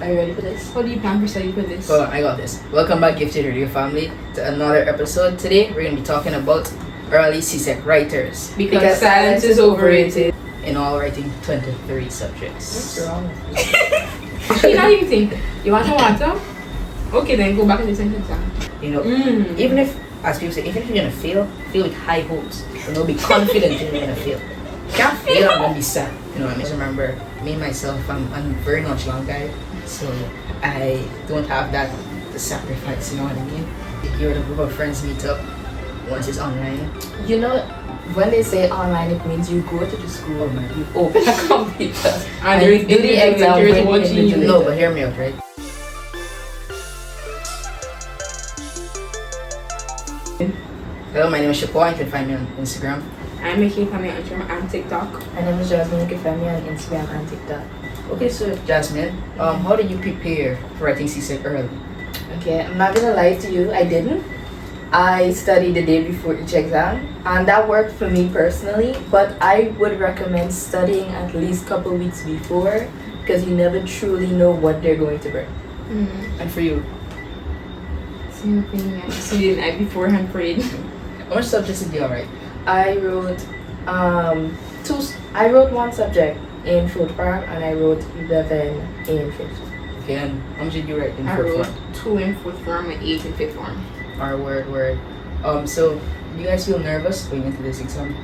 Are you ready for this? How do you plan for study for this? Hold on, I got this. Welcome back, Gifted Radio family, to another episode. Today, we're going to be talking about early csec writers. Because silence is overrated. In all, writing 23 subjects. What's wrong with you? Actually, not even think. You want some water? Okay, then go back and listen to the exam. You know, even if, as people say, even if you're going to fail with high hopes. You know, be confident you're going to fail. You can't fail and then be sad. You know what I mean? Just remember, me myself, I'm very nonchalant guy. So I don't have that to sacrifice, you know what I mean? You're the group of friends meet up once it's online. You know, when they say online, it means you go to the school, you open a computer, And you do the exam you're when watching you. No, but hear me out, right? Hello, my name is Shaquon. You can find me on Instagram. I'm making family on Instagram and TikTok. My name is Jasmine. You can find me on Instagram and TikTok. Okay, so Jasmine, how did you prepare for writing csec early? Okay, I'm not gonna lie to you, I didn't. I studied the day before each exam, and that worked for me personally, but I would recommend studying at least a couple weeks before, because you never truly know what they're going to bring. And for you, Same thing. I studied the night beforehand prayed. how much subjects did you all write? I wrote one subject in fourth form, and I wrote 11 in fifth. Okay, and how much did you write in I fourth wrote form? 2 in fourth form and 8 in fifth form. Word. So do you guys feel nervous going into this exam?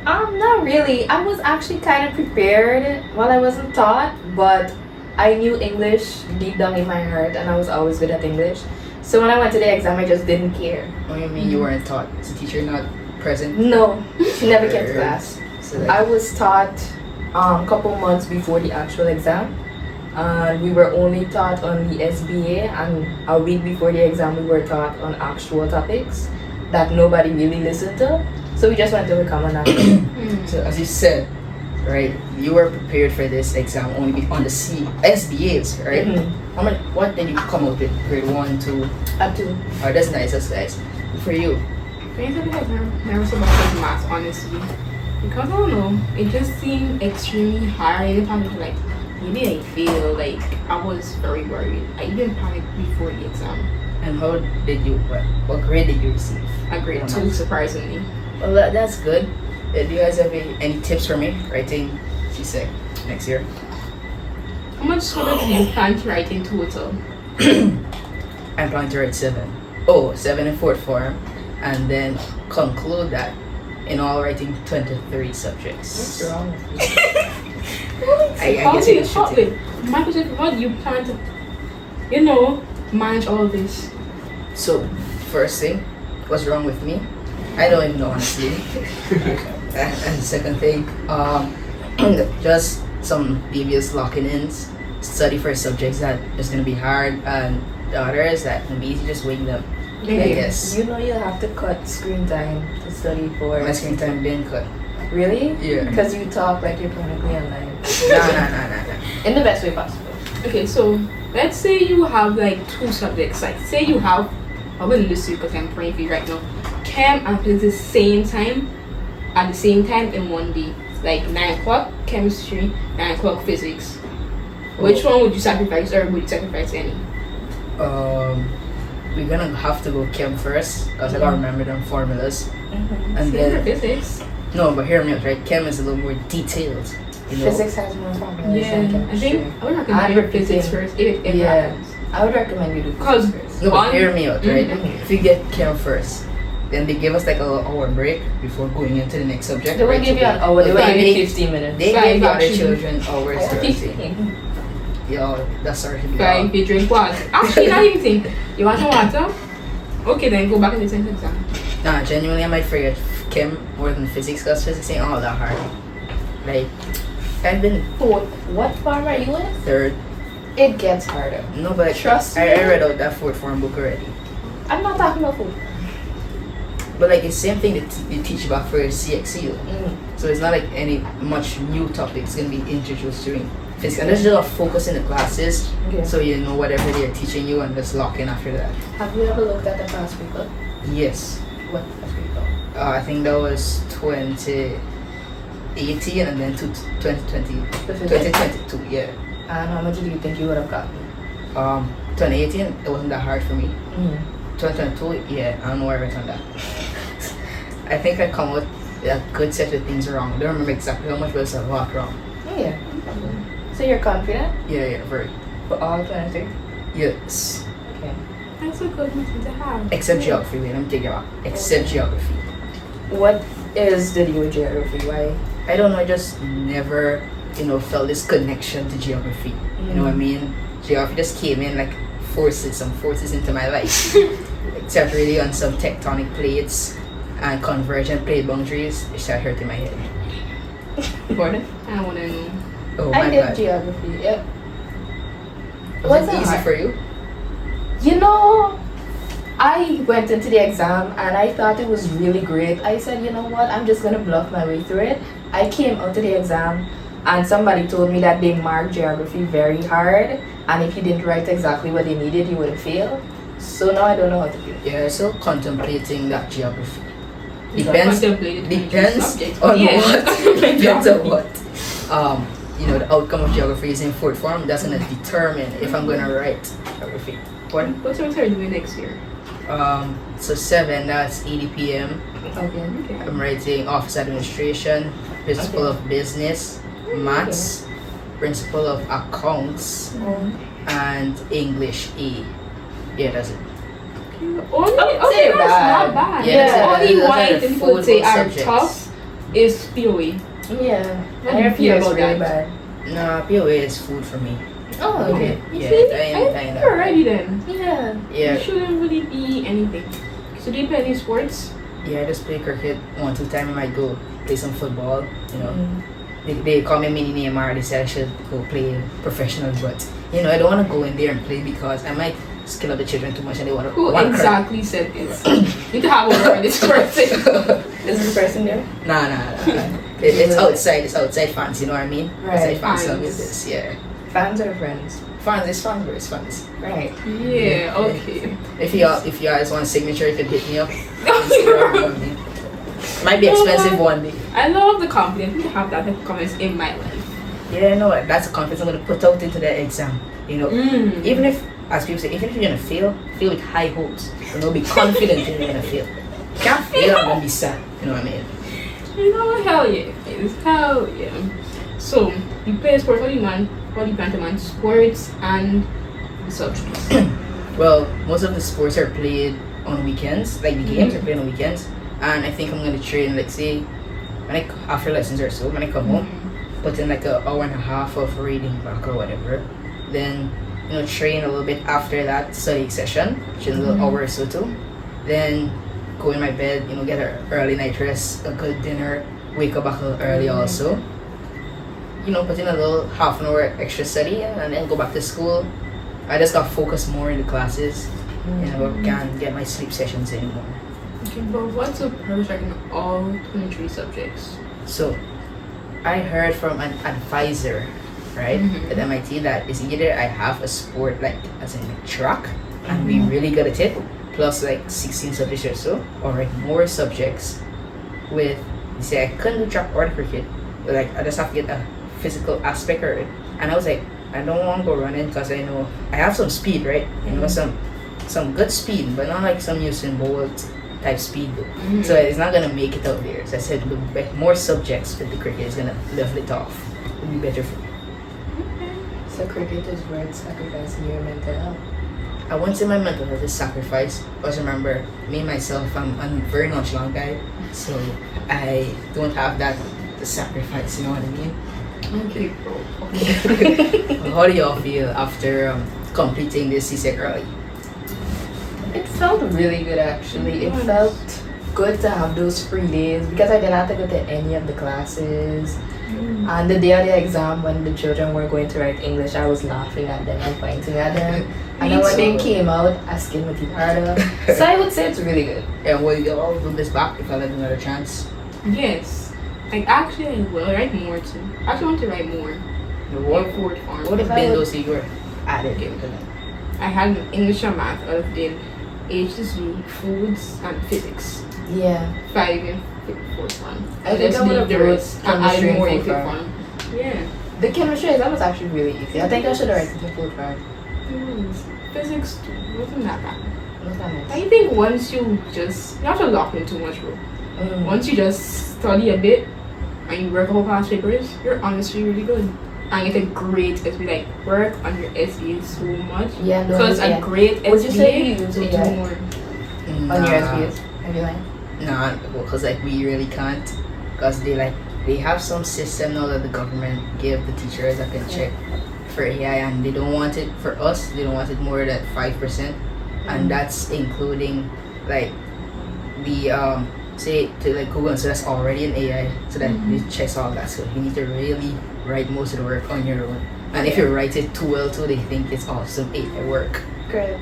Not really. I was actually kind of prepared while I wasn't taught, but I knew English deep down in my heart, and I was always good at English. So when I went to the exam, I just didn't care. What do you mean you weren't taught? Is the teacher not present? No, she never came to class. So I was taught a couple months before the actual exam. We were only taught on the SBA, and a week before the exam we were taught on actual topics that nobody really listened to. So we just went to the common knowledge. So as you said, right, you were prepared for this exam only on the SBAs, right? What did you come up with? Grade 1, 2? Up to. Oh, that's nice, nice. For you? I think I was nervous about this math, honestly. Because I don't know, it just seemed extremely hard. I even panicked, like, maybe I fail. Like, I was very worried. I even panicked before the exam. And how did you, what grade did you receive? A grade 2, surprisingly. Well, that's good. Do you guys have any tips for me writing csec next year? How much subjects do you plan to write in total? I'm planning to write 7. Oh, 7 in fourth form, and then conclude that in all writing 23 subjects. What's wrong with you? I guess you should take. My question, what do you plan to, manage all of this? So, first thing, what's wrong with me? I don't even know, honestly. And second thing, just some devious locking-ins. Study for subjects that is gonna be hard, and the others that can be easy, just wing them. I guess. You know you have to cut screen time to study for. My screen time being cut. Really? Yeah. Because you talk like you're chronically online. Nah. In the best way possible. Okay, so let's say you have like 2 subjects. Like, say you have, I wouldn't listen to you because I'm praying for you right now. Chem and physics at the same time in one day. Like 9 o'clock chemistry, 9 o'clock physics. Which one would you sacrifice, or would you sacrifice any? We're gonna have to go chem first because I gotta remember them formulas. And Same then for physics. no, but hear me out, right? Chem is a little more detailed. You know? Physics has more formulas Yeah, than I chemistry. think I would recommend your physics first if it happens. I would recommend you do Because physics first. No, but hear me out, right? Mhm. If you get chem first, then they give us like a little hour break before going into the next subject. They won't right? give you an hour, they will give you 15 minutes. They Five give other actually. children hours. to write. 15. Yo, that's already Guy, if you drink water. Actually, not even think. You want some water? Okay, then go back and listen to the exam. Nah, genuinely, I'm afraid of chem more than physics because physics ain't all that hard. Like, I've been What form are you in? third. It gets harder. No, but Trust I me. read out that fourth form book already. I'm not talking about food. But like, it's the same thing that they teach about for CXC. Mm. So it's not like any much new topics gonna be introduced during physics. And there's just a focus in the classes, Okay. so you know whatever they're teaching you and just lock in after that. Have you ever looked at the past paper? Yes. What past paper? I think that was 2018 and then 2020, The physics? 2022, yeah. And how much do you think you would have gotten? 2018, it wasn't that hard for me. Mm. 2022, yeah, I don't know where I went on that. I think I come with a good set of things wrong. I don't remember exactly how much, but it's a lot wrong. Oh, yeah. So you're confident Yeah, very. for all 23? Yes. Okay. That's a good method to have. Except geography, wait, let me take it back. Except geography. What is the deal with geography? Why? I don't know, I just never, felt this connection to geography. You know what I mean? Geography just came in like some forces into my life. Except really on some tectonic plates and convergent plate boundaries, it started hurting my head. Pardon? I want to know. Oh I my did god. geography. Yeah. Was it easy hard. for you? You know, I went into the exam and I thought it was really great. I said, you know what, I'm just gonna bluff my way through it. I came out to the exam and somebody told me that they marked geography very hard, and if you didn't write exactly what they needed, you would fail. So now I don't know how to do it. Yeah, still contemplating that geography. So Depends contemplated depends subject. on Yeah. what. Depends on what. The outcome of geography is in fourth form. That's gonna determine if I'm gonna write geography. What? What's your third doing next year? So 7, that's 80 p.m. Okay. Okay. I'm writing office administration, principle Okay. of business, maths, principle of accounts, and English A. Yeah, that's it. Only, say okay, that's bad. not bad. Yeah, that's Only those are one the thing people would say foldable are subjects. tough is POE. Yeah. What I do you hear feel it's about really that? bad. Nah, POA is food for me. Oh, okay. You Yeah, see? I ain't You're that. ready then. Yeah. Yeah, It shouldn't really be anything. So do you play any sports? yeah, I just play cricket 1-2 times. I might go play some football. Mm. They call me mini Neymar. They said I should go play professional, but I don't want to go in there and play because I might skill up the children too much and they want to. Who exactly said this? You need to have over this person. Is the person there? Nah. It's outside. It's outside fans. You know what I mean? Right. Outside fans. So Fans. with this, yeah. Fans or friends? Fans. It's fans, bro. It's fans. Right. Yeah, okay. If you guys want a signature, you can hit me up. Might be expensive one day. I love the confidence to have that type of confidence in my life. Yeah, no, that's a confidence I'm gonna put out into the exam. Even if, as people say, even if you're gonna fail with high hopes. Be confident in you're gonna fail. You can't fail and then be sad. You know what I mean? Hell yeah. Hell yeah. So, you play sports, what do you plan to man? Sports and the subjects. Well, most of the sports are played on weekends. Like the games are played on weekends. And I think I'm gonna train, like say, after lessons or so, when I come home, put in like an hour and a half of reading back or whatever. Then, train a little bit after that study session, which is a little hour or so too. Then go in my bed, get an early night rest, a good dinner, wake up back a little early also. Put in a little half an hour extra study and then go back to school. I just got focused more in the classes. Can't get my sleep sessions anymore. Okay, but what's the purpose in all 23 subjects? So, I heard from an advisor, right, at MIT that it's either I have a sport like as in track and be really good at it, plus like 16 subjects or so, or like more subjects with, say I couldn't do track or cricket, but like I just have to get a physical aspect of it. And I was like, I don't want to go running because I know I have some speed, right? Some good speed, but not like some Usain Bolt type speed though. So it's not gonna make it out there. So I said more subjects with the cricket is gonna level it off. It'll be better for me. So cricket is worth sacrificing your mental health. I won't say my mental health is sacrifice, because remember, me myself, I'm a very nonchalant guy, so I don't have that to sacrifice, you know what I mean? Okay, bro. How do y'all feel after completing this csec early? It felt really good actually. It felt good to have those free days because I didn't have to go to any of the classes. And the day of the exam when the children were going to write English, I was laughing at them and pointing at them. And then when they came out, asking what you harder. So I would say it's really good. And will y'all do this back if I let another chance? Yes. Actually, I will write more too. I actually want to write more. What Forward form. would have If I been would- those you were added into them? I had English and math. I did HSU, foods, and physics. Yeah. 5 in fourth one. I think I would have the wrote rest and chemistry add more in in fourth fifth one. one. Yeah. The chemistry exam was actually really easy. I think I should have written the full try. Physics too wasn't that bad. What's that nice? I think once you have to lock in too much, bro. Once you just study a bit and you work on past papers, you're honestly really good. And you get a great SB, like work on your SBA so much. Yeah, no, Because a yeah. great Would you say you SBA use will AI? do more. On your SBs? Have you like? Nah, because like we really can't, because they have some system now that the government give the teachers that can check for AI, and they don't want it for us. They don't want it more than 5%, and that's including like the say to like Google, so that's already an AI, so that it checks all that. So you need to really write most of the work on your own, and if you write it too well too, they think it's awesome AI work. Great.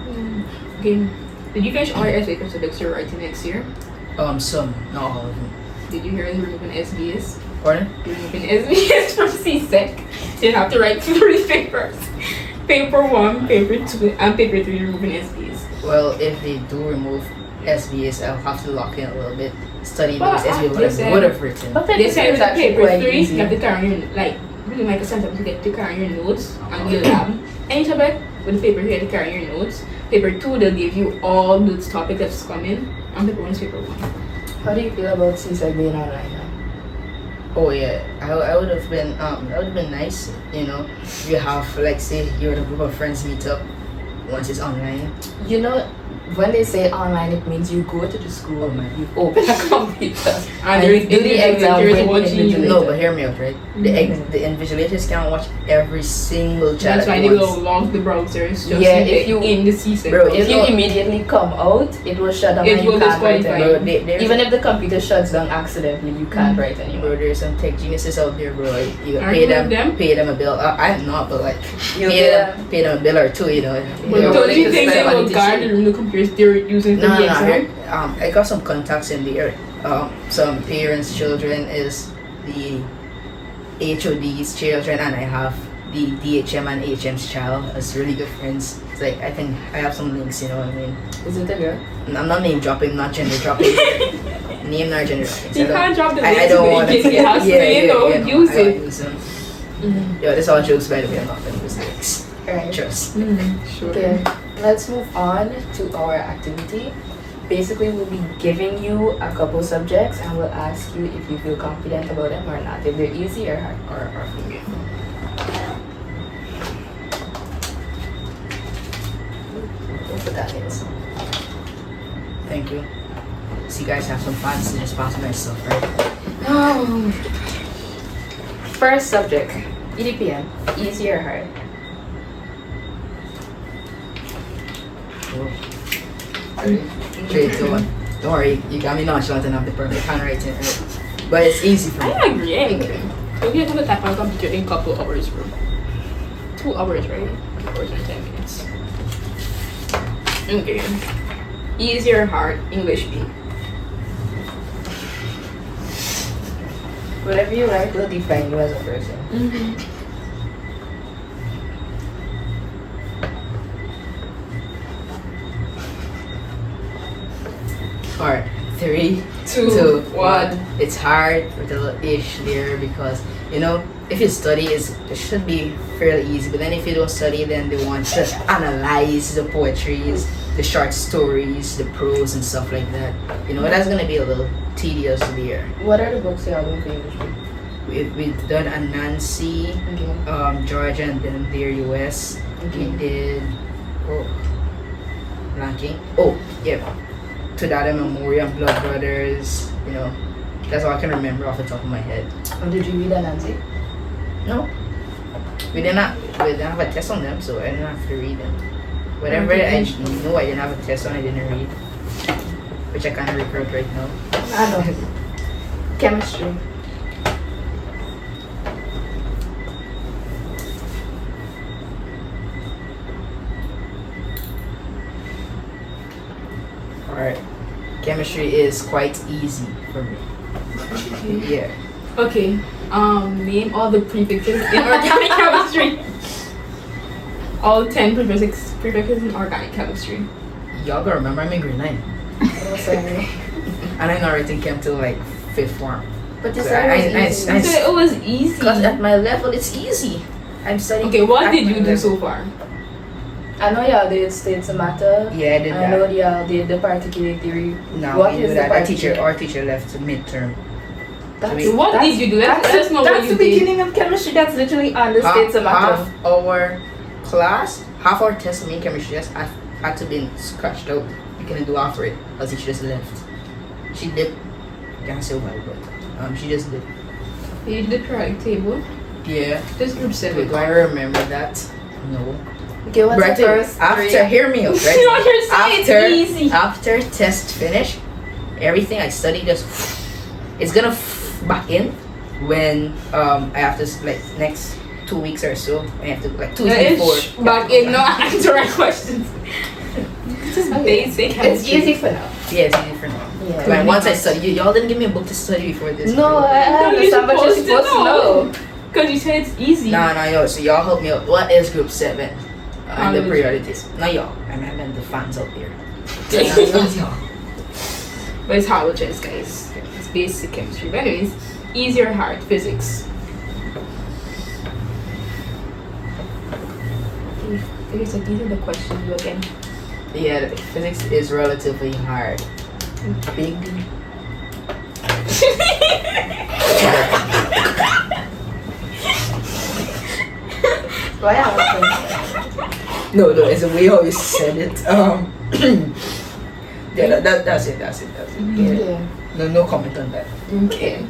Okay. Did you finish all your SBA subjects you're writing next year? Some, not all of them. Did you hear they're removing SBS? Pardon? You're removing SBS from csec. So you have to write 3 papers. Paper 1, paper 2, and paper 3 you're removing SBS. Well, if they do remove SBS, I'll have to lock in a little bit, study But those SBS what they I said- would have written. But They paper said three is with actually paper quite 3, easy. you have to carry your, like, really make a sense of you get to carry your notes and your lab. Any topic with paper 3 you have to carry your notes. Paper 2, they'll give you all those topics that's coming. And paper 1 is paper 1. How do you feel about CSEC being online now? Oh yeah, I would have been that would have been nice, you know. You have like say you're in a group of friends meet up once it's online. You know, when they say online, it means you go to the school, Oh, man. you open a computer, And you there is do the exam with the watching you. invigilator. No, but hear me out, right? The invigilators can't watch every single chat That's why at they once. will log the browsers just Yeah, to if get you- in the CSEC. Bro, If you know- immediately come out, it will shut down It and you will can't write disqualify anymore. Bro, there's Even if the computer shuts down accidentally, you can't write anymore. bro, there's some tech geniuses out there, bro. You Are pay you them, with them? pay them a bill. I'm not, but like You pay them a bill or two, you know. But Yeah, don't they you can think they spend will money to guard cheat. the room the computers they're using for No, the no, exam? I got some contacts in the area. Some parents' children is the HOD's children, and I have the DHM and HM's child as really good friends. It's like I have some links, you know what I mean? Is it a girl? I'm not name dropping, not gender dropping. Name nor gender dropping. So You can't drop the I link don't to want it. to. It has to, you know, no, use I don't it. use them. Yo, this all jokes by the way. I'm not gonna use links. Alright. Trust. Sure. Okay, let's move on to our activity. Basically, we'll be giving you a couple subjects and we'll ask you if you feel confident about them or not, if they're easy or hard. Or from you. We'll put that in. Thank you. So you guys have some fun, so just pass my stuff, right? Oh. First subject, EDPM, easy or hard? Cool. 3, 2, 1. Don't worry, you got me nonchalant enough the perfect handwriting, right? But it's easy for me. I agree, I agree. So we have to type on a computer in a couple hours, bro. 2 hours, right? 2 hours and 10 minutes. Okay. Easy or hard? English B. Whatever you like will define you as a person. Alright, 3, 2, 1. It's hard with a little ish there because, you know, if you study, it should be fairly easy. But then if you don't study, then they want to analyze the poetries, the short stories, the prose and stuff like that. You know, that's going to be a little tedious there. What are the books you're doing for English? We've done Anansi, Okay. Georgia, and then their US. Okay. We did, blanking. Oh, yeah. To Dada Memorial, Blood Brothers, you know. That's all I can remember off the top of my head. Oh, did you read Anansi? No. We didn't have a test on them, so I didn't have to read them. Whatever Okay. I knew I didn't have a test on, I didn't read. Which I can't recall right now. I know. Chemistry. Alright. Chemistry is quite easy for me. Yeah. Okay. Name all the prefixes in organic chemistry. All 10 prefixes in organic chemistry. Y'all gotta remember I'm in grade 9. Oh, sorry. And I'm not writing chem till like 5th form. But you So said it was easy. You said it was easy. Because at my level, it's easy. I'm studying. Okay, what at did my you do level. so far? I know y'all did states matter. Yeah, I did I know that. y'all did the particular theory. No, What we is do the that. particular? Our teacher left to midterm. That's, What that's- did you do? Let us know what That's you the did. beginning of chemistry. That's literally on the states Half matter. our class, half our test main chemistry test had to be scratched out. We couldn't do after it because she just left. She did. Can't say why, but she just did. You did the periodic table. Yeah. This group 7. Do I remember that? No. Okay, what's Right, the first after three? hear me out, No, right? you're saying it's after easy. after test finish, everything I studied just it's gonna back in when I have to like next 2 weeks or so. I have to like 2 weeks before. Back in, no answer my questions. This is basic. It's chemistry. easy for now. Yeah, it's easy for now. Yeah. Like once I study, y'all didn't give me a book to study before this. No, bro. I No, you're understand, but you're supposed to know. Because you said it's easy. Nah, yo. So y'all help me out. What is group 7? And the Halogen. priorities. Not y'all. I meant the fans out there. Not y'all. But it's halogens, guys. It's basic chemistry. But anyways, easy or hard? Physics. These are the questions again. Yeah, the physics is relatively hard. Big. Why am No, it's the way how you said it. Yeah, that's it. Yeah. No comment on that. Okay.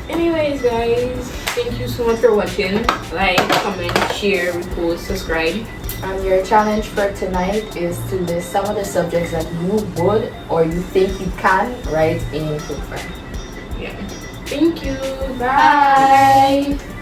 Anyways, guys, thank you so much for watching. Like, comment, share, repost, subscribe. And your challenge for tonight is to list some of the subjects that you would or you think you can write in group 5. Yeah. Thank you. Bye. Bye.